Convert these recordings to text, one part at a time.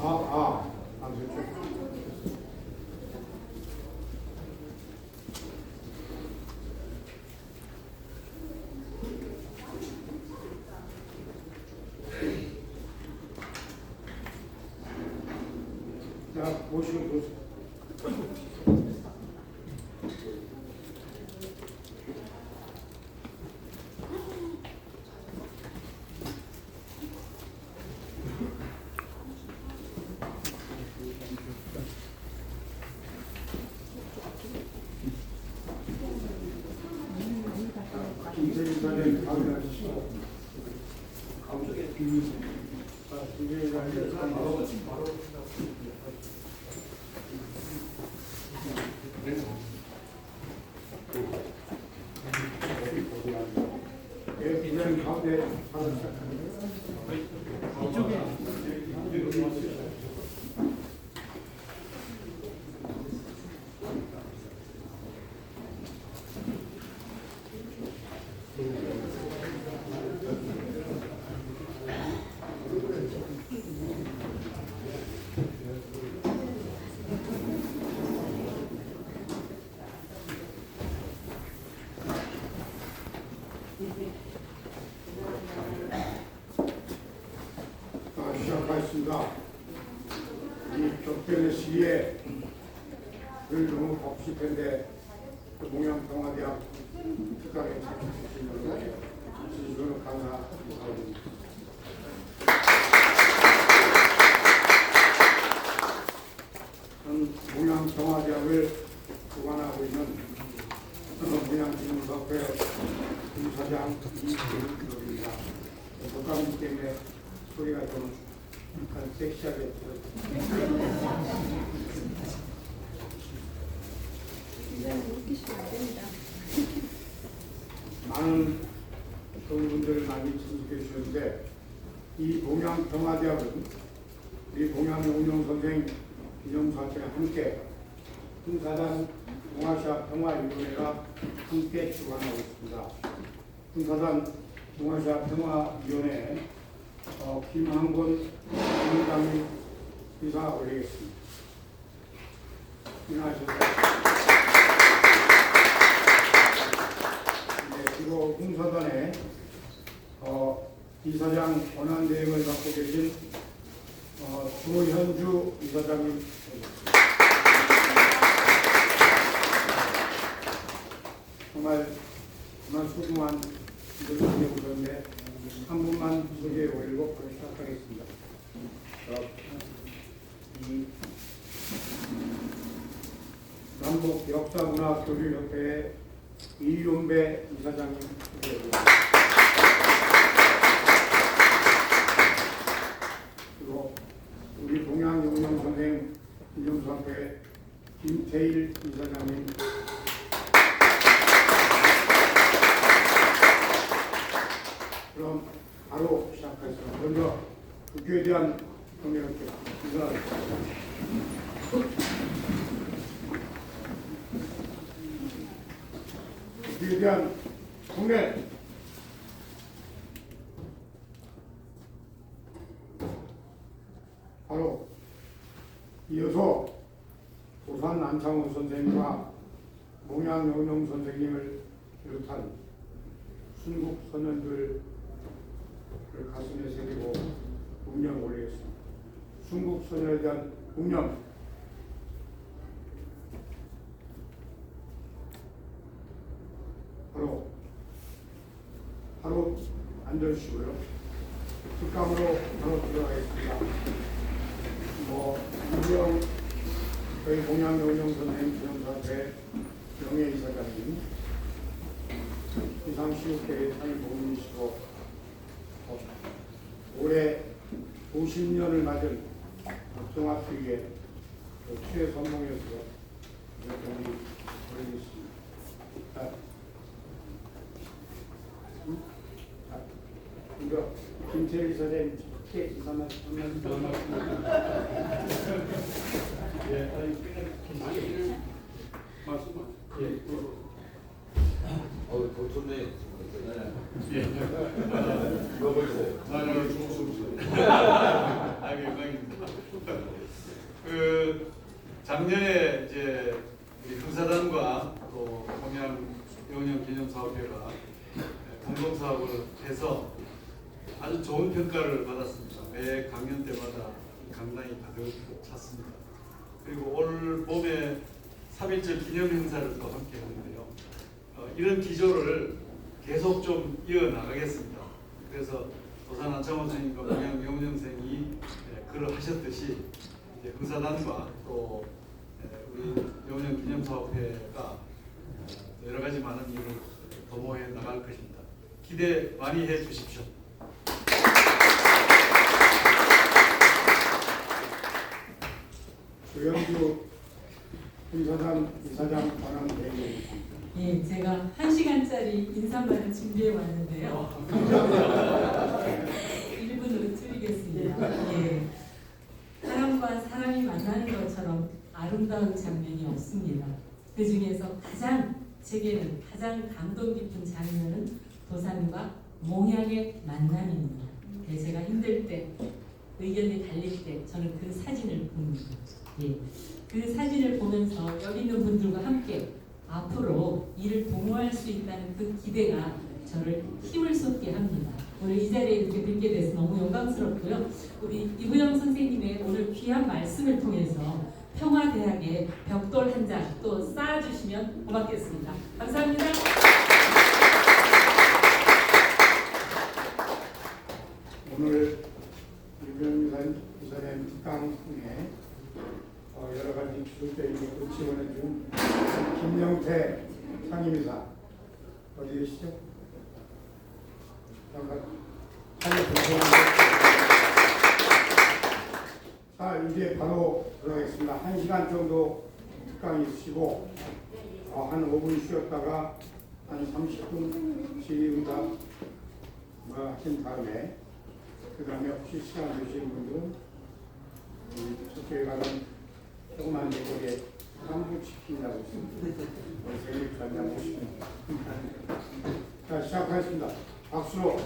그렇죠. 자, 모시고 보세요. 김세일사님 가능하시죠? 가운데 바로 이제는 가운데 바로 시작합니다. 이쪽에 시작하겠습니다. 이 격변의 시기에 늘 너무 복잡한데 동양평화대학 특강에 참석해주신 여러분께 진심으로 감사드립니다. 저는 동양평화대학을 주관하고 있는 동양진흥사회 부사장 이재훈입니다. 독감기 때문에 소리가 좀 약간 섹시하게 들었습니다. 많은 좋은 분들 많이 참석해 주셨는데 이 동양평화대학은 우리 동양의 운영선생 기념사태와 함께 흥사단 동아시아 평화위원회가 함께 주관하고 있습니다. 흥사단 동아시아 평화위원회 김한권 위원장님 인사 올리겠습니다. 인사하셨습니다. 네, 그리고 흥사단의 이사장 권한대행을 맡고 계신 조현주 이사장님 정말 소중한 분들 많이 오셨는데 한 분만 소개해 올리고 바로 시작하겠습니다. 이 남북 역사문화교류협회의 이윤배 이사장님 소개해 드립니다. 그리고 우리 동양용영선생 기념사회 김태일 이사장님, 그럼 바로 시작하겠습니다. 먼저 국교에 대한 경례롭게 인사하겠습니다. 국교에 대한 경례. 바로 이어서 도산 안창호 선생님과 동양영영 선생님을 비롯한 순국 선현들을 가슴에 새기고 운명을 올리겠습니다. 순국 선현에 대한 운명. 바로 앉아주시고요. 특감으로 바로 들어가겠습니다. 이명 저희 동양영영 선생님 기념사회 명예이사장님, 비상시국회의 상임고문이시고 올해 50년을 맞은 정합주의의 최선봉에서 여러분이 보내주셨습니다. 이거 김태일 선생님 책 인사만 한번 예, 아니 말씀만 예. 더 좋네. 예. 먹을 때. 나는 좋습니다. 아, 영광입니다. 작년에 이제 우리 흥사단과 또 동양영웅기념사업회가 공동사업을 해서 아주 좋은 평가를 받았습니다. 매 강연 때마다 강당이 가득 찼습니다. 그리고 올 봄에 3.1절 기념 행사를 또 함께 하는데요. 이런 기조를 계속 좀 이어나가겠습니다. 그래서 도산 안창호 선생님과 공양명훈 선생이 글을 하셨듯이 흥사단과 또 우리 영웅 기념사업회가 여러 가지 많은 일을 도모해 나갈 것입니다. 기대 많이 해 주십시오. 조영주 행사단 이사장 관한 대행입니다. 예, 제가 1시간짜리 인사말을 준비해 왔는데요. 1분으로 줄이겠습니다. 예, 사람과 사람이 만나는 것처럼 아름다운 장면이 없습니다. 그 중에서 제게는 가장 감동 깊은 장면은 도산과 몽양의 만남입니다. 제가 힘들 때, 의견이 달릴 때 저는 그 사진을 봅니다. 예, 그 사진을 보면서 여기 있는 분들과 함께 앞으로 일을 도모할 수 있다는 그 기대가 저를 힘을 쏟게 합니다. 오늘 이 자리에 이렇게 뵙게 돼서 너무 영광스럽고요. 우리 이부영 선생님의 오늘 귀한 말씀을 통해서 평화대학에 벽돌 한 장 또 쌓아주시면 고맙겠습니다. 감사합니다. 오늘 유명유산 이사님 특강 중에 여러 가지 기술적인 것을 지원해 준 김영태 상임이사 어디 계시죠? 잠깐 자, 이제 바로 들어가겠습니다. 1시간 정도 특강이 있으시고 한 5분 쉬었다가 한 30분 질의응답 하신 다음에 그 다음에 혹시 시간 되시는 분들은 저쪽에 가는 조그만 내고리에 한국 시킨다고 있습니다. 생일 전장 보시면 자, 시작하겠습니다. 박수로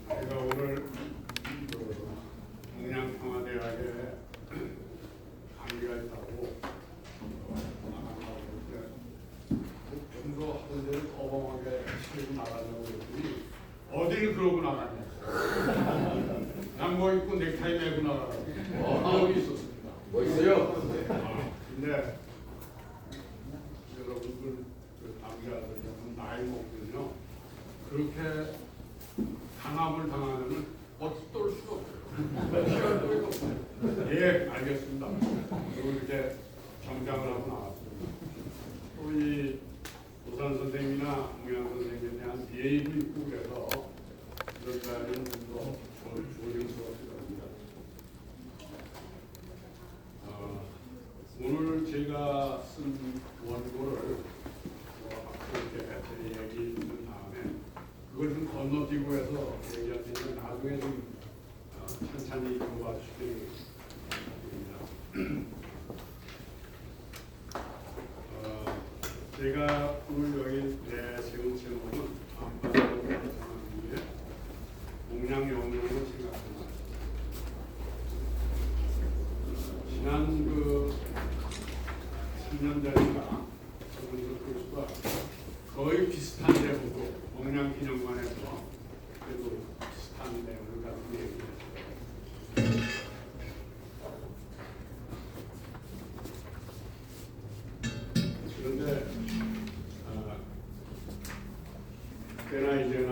제가 오늘 동양평화대학에 강의가 있다고 나간다고 했는데 평소 하던 대로 어벙하게 치고 나가려고 했더니 어딜 그러고 나가냐. 양복 입고 넥타이 매고 나가라고 여기 있었습니다. 멋있어요. 근데 여러분들 그 남자들 나이 먹거든요. 그렇게 강압을 당하면 어떨 수가 없어요. 피할 수가 없어요. 예, 알겠습니다. 그리고 이제 정장을 하고 나왔습니다. 우리 도산 선생님이나 공양 선생님에 대한 예의도 있고 그래서 이런 자리는 좀더 조심스럽기도 합니다. 오늘 제가 쓴 원고를 앞으로 이렇게 얘기 듣는 다음에 그걸 좀 건너뛰고 해서 얘기할 테니까 나중에 좀 천천히 공부해 주시기 바랍니다. 제가 오늘 여기 내세운 제목은 안바다로 나타나는 게 공양영웅을 생각합니다. 지난 그 3년 전인가 저분들 교수가 거의 비슷한 제목으로 공양기념관에서 그래도 비슷한 내용을 가지고 얘기했어요. 그런데 때나 이제나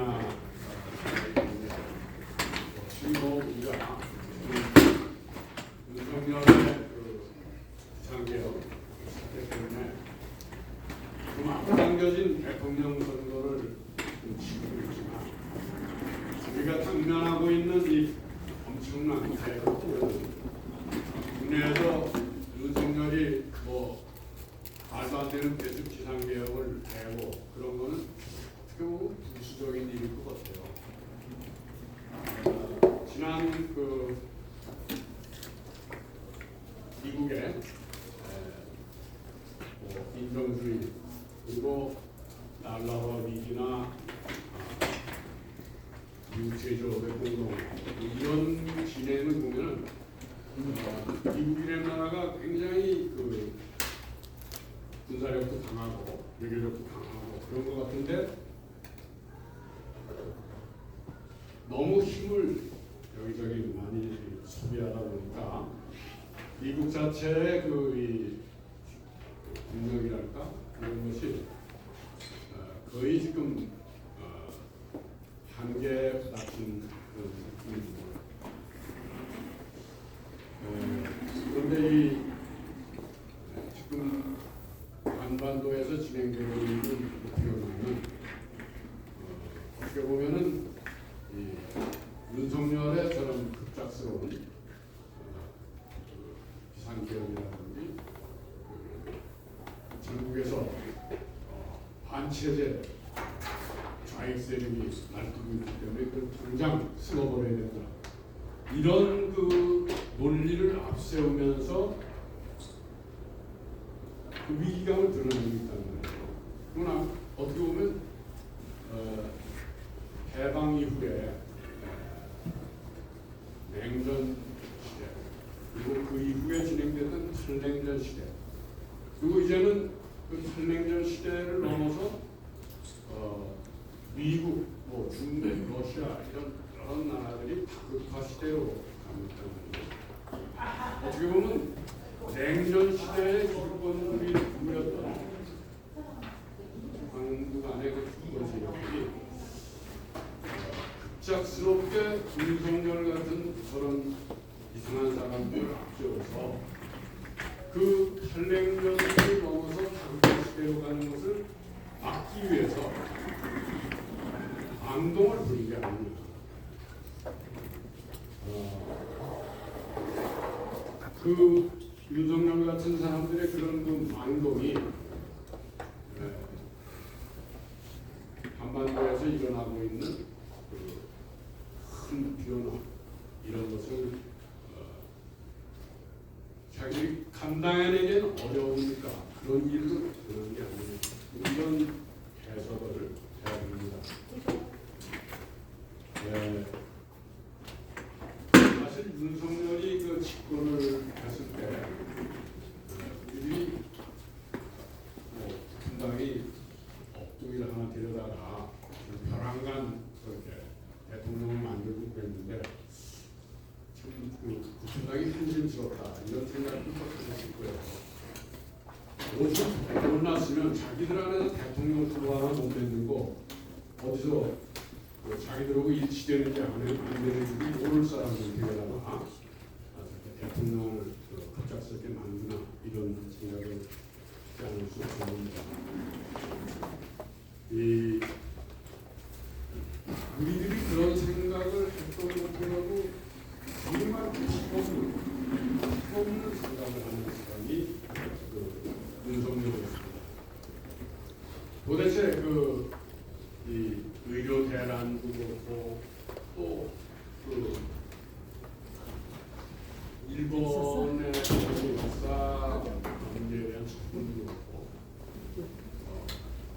지금 우리가 윤석열의 그 비상개혁 때문에 좀 앞당겨진 대통령 선거를 치르고 있지만 우리가 당면하고 있는 이 엄청난 개혁은 국내에서 윤석열이 뭐 말도 안 되는 대중 지상개혁을 해고 그런 거는 어떻게 보면 부수적인 일일 것 같아요. 지난 그 미국의 민정주의 그리고 날라와 위기나 미국 제조업의 공동 이런 진행을 보면은 미국이라는 나라가 굉장히 그 군사력도 강하고 외교력도 강하고 그런 것 같은데 너무 힘을 여기저기 많이 소비하다 보니까 미국 자체의 그 능력이랄까 그런 것이 거의 지금 한계에 부닥친 그런 느낌입니다. 그런데 이 지금 한반도에서 진행되고 있는 경우는 어떻게 보면은 윤석열의 저런 급작스러운 비상계엄이라든지 전국에서 반체제 좌익 세력이 날뛰고 있기 때문에 그걸 당장 쓸어버려야 된다. 이런 그 논리를 앞세우면서 그 위기감을 드러내고 있다는 거예요. 그러나 어떻게 보면 해방 이후에 냉전 시대 그리고 그 이후에 진행되던 탈냉전 시대 그리고 이제는 그 탈냉전 시대를 넘어서 미국, 뭐 중국, 러시아 이런 여러 나라들이 다극화 시대로 가고 있다는 거예요. 어떻게 보면 냉전 시대의 기득권들이 누렸던 한국 안의 그 기득권 세력들이 급작스럽게 윤석열 같은 저런 이상한 사람들을 앞세워서 그 탈냉전을 넘어서 다극화 시대로 가는 것을 막기 위해서 방동을 부리게 합니다. 그 윤석열 같은 사람들의 그런 그 망동이 한반도에서 일어나고 있는 큰 변화 이런 것을 자기들이 감당해내기는 어려우니까 그런 일을 그런 게 아니에요. 이런 해석을 해야 됩니다. 사실 윤석열이 그 집권을 했을 때 우리들이 뭐 분당히 엎뚱이를 하나 데려다가 벼랑간 그렇게 대통령을 만들고 그랬는데 참 그 분당이 한심스럽다 이런 생각도 했을 거예요. 오죽 못났으면 자기들 안에서 대통령 후보 하나 못 만들고 어디서 자기들하고 일치되는지 안 되는지 모를 사람들 데려다가 대통령을 갑작스럽게 만드나 이런 생각을 하지 않을 수 없습니다. 우리들이 그런 생각을 했던 것보다도 정말 없는 생각을 하는 사람이 윤석열이었습니다. 도대체 이 의료 대란도 그렇고 또 일본의 역사 문제에 대한 접근도 그렇고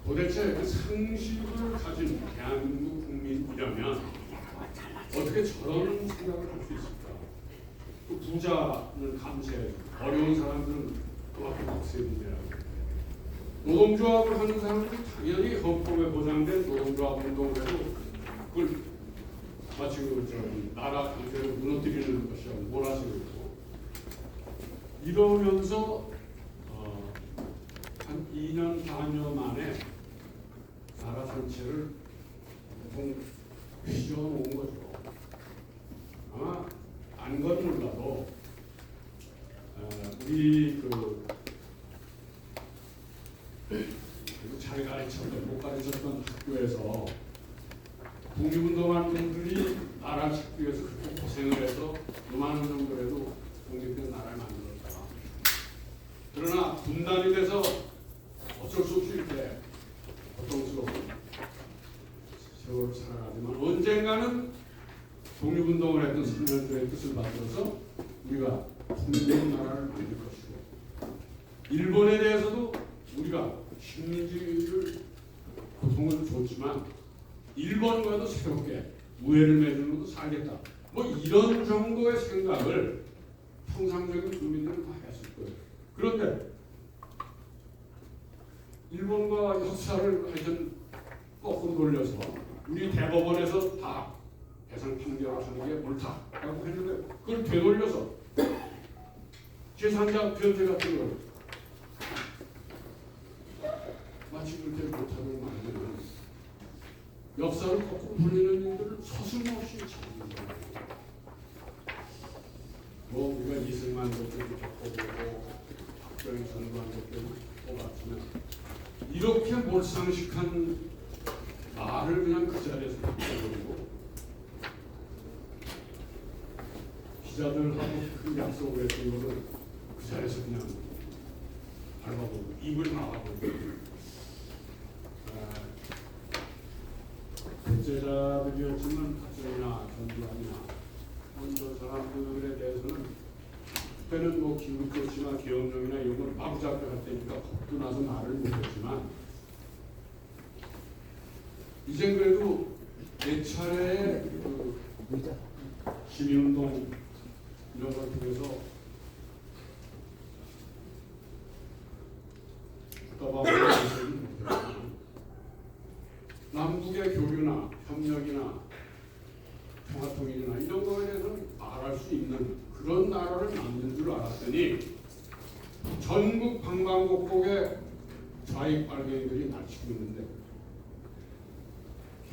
도대체 그 상식을 가진 대한민국 국민이라면 어떻게 저런 생각을 할 수 있을까? 그 부자는 감세해주고 어려운 사람들은 그만큼 복세해주냐. 노동조합을 하는 사람들은 당연히 헌법에 보장된 노동조합 운동을 해도 그걸 마치 나라 강제를 무너뜨리는 것이라고 몰아세우고 있고 이러면서 한 2년 반여 만에 나라 전체를 보통 휘저어놓은 거죠. 아마 안 건 몰라도 우리 잘 가르쳤던 못 가르쳤던 학교에서 독립운동하는 분들이 나라 찾기 위해서 그렇게 고생을 해서 요만한 정도라도 독립된 나라를 만들었다. 그러나 분단이 돼서 어쩔 수 없이 이렇게 고통스러운 세월을 살아가지만 언젠가는 독립운동을 했던 선열들의 뜻을 받들어서 우리가 독립된 나라를 만들 것이고 일본에 대해서도 우리가 식민지를 고통을 줬지만 일본과도 새롭게 우애를 맺는 것도 살겠다. 뭐 이런 정도의 생각을 통상적인 국민들은 다 했을 거예요. 그런데 일본과 역사를 하여튼 거꾸로 돌려서 우리 대법원에서 다 배상 판결을 하는 게 옳다라고 했는데 그걸 되돌려서 제3자 변제 같은 걸 마치 그렇게 못하는 말들은 역사를 거꾸로 돌리는 일들을 서슴없이 찾는 거예요. 뭐 우리가 이승만 대통령 겪어보고 박정희 전두환 대통령 뽑았지만 이렇게 몰상식한 말을 그냥 그 자리에서 해버리고 기자들하고 그 약속을 했던 거를 그 자리에서 그냥 밟아버리고 입을 막아버리고 독재자들이었지만 박정희나 전두환이나 저 사람들에 대해서는 그때는 뭐 기국조치나 계엄령이나 이런 걸 마구잡이할 때니까 겁도 나서 말을 못했지만 이젠 그래도 몇 차례의 그 시민운동 이런 걸 통해서 국가방위를 남북의 교류나 협력이나 평화통일이나 이런 거에 대해서는 말할 수 있는 그런 나라를 만든 줄 알았더니 전국 방방곡곡에 좌익 빨갱이들이 날치고 있는데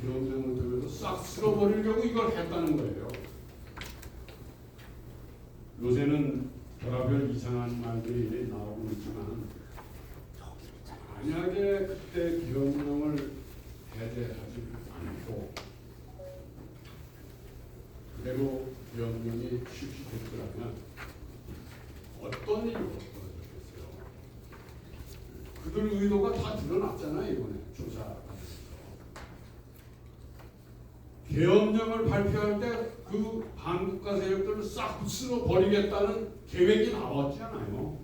기업령을 들여서 싹 쓸어버리려고 이걸 했다는 거예요. 요새는 별의별 이상한 말들이 나오고 있지만 만약에 그때 기업령을 해제하지 않고 그대로 기업령이 실시됐더라면 어떤 일이 벌어졌겠어요? 그들 의도가 다 드러났잖아요. 이번에 조사. 계엄령을 발표할 때 그 반국가 세력들을 싹 쓸어 버리겠다는 계획이 나왔지 않아요.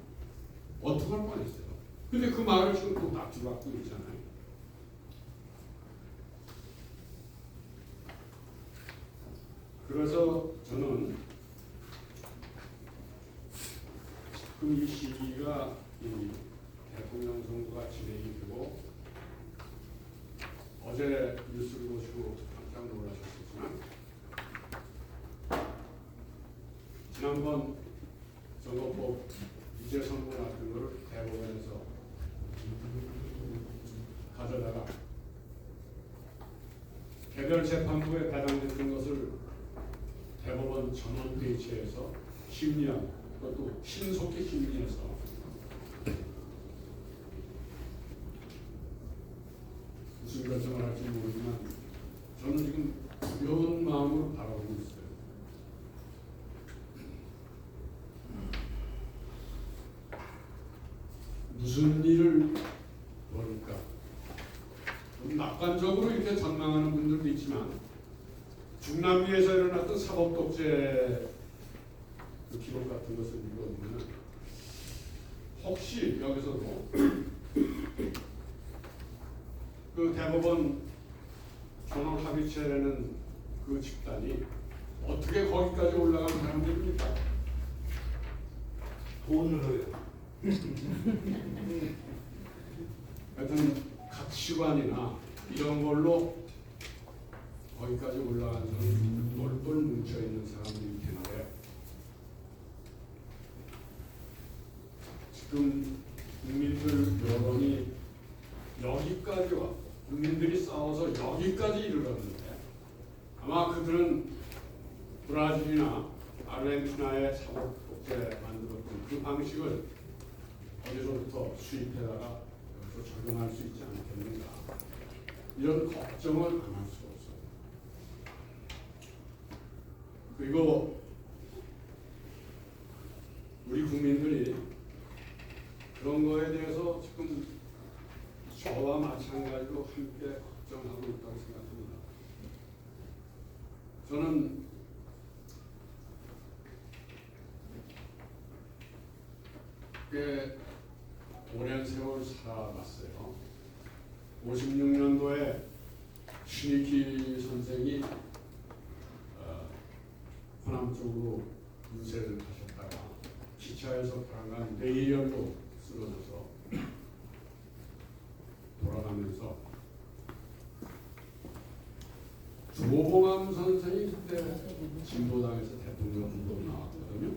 어떻게 할 뻔했어요. 근데 그 말을 지금 또 낙지받고 있잖아요. 그래서 저는 지금 이 시기가 이 대통령 선거가 진행이 되고 어제 뉴스를 보시고 깜짝 놀라셨겠지만 지난번 선거법 유죄 선고 같은 거를 대법원에서 가져다가 개별 재판부에 배당됐던 것을 대법원 전원 회의체에서 심리한 그것도 신속히 심리해서 무슨 결정을 할지 모르지만 저는 지금 두려운 마음으로 바라보고 있어요. 무슨 일을 벌일까? 낙관적으로 이렇게 전망하는 분들도 있지만 중남미에서 일어났던 사법독재 그 기록 같은 것을 읽어보면 혹시 여기서도 그 대법원 전원 합의체라는 그 집단이 어떻게 거기까지 올라간 사람들입니까? 돈으로요. 하여튼 가치관이나 이런 걸로 거기까지 올라간 사람이 똘똘 뭉쳐있는 사람들일 텐데 지금 국민들 여론이 여기까지 왔고 국민들이 싸워서 여기까지 이르렀는데 아마 그들은 브라질이나 아르헨티나의 사법독재 만들었던 그 방식을 어디서부터 수입해다가 여기서 적용할 수 있지 않겠는가 이런 걱정을 안 할 수가 없어요. 그리고 우리 국민들이 그런 거에 대해서 지금 저와 마찬가지로 함께 걱정하고 있다고 생각합니다. 저는 꽤 오랜 세월 살아봤어요. 56년도에 신익희 선생이 쪽으로 유세를 하셨다가 기차에서 불안간 뇌혈로 쓰러져서 돌아가면서 조봉암 선생이 그때 진보당에서 대통령 후보로 나왔거든요.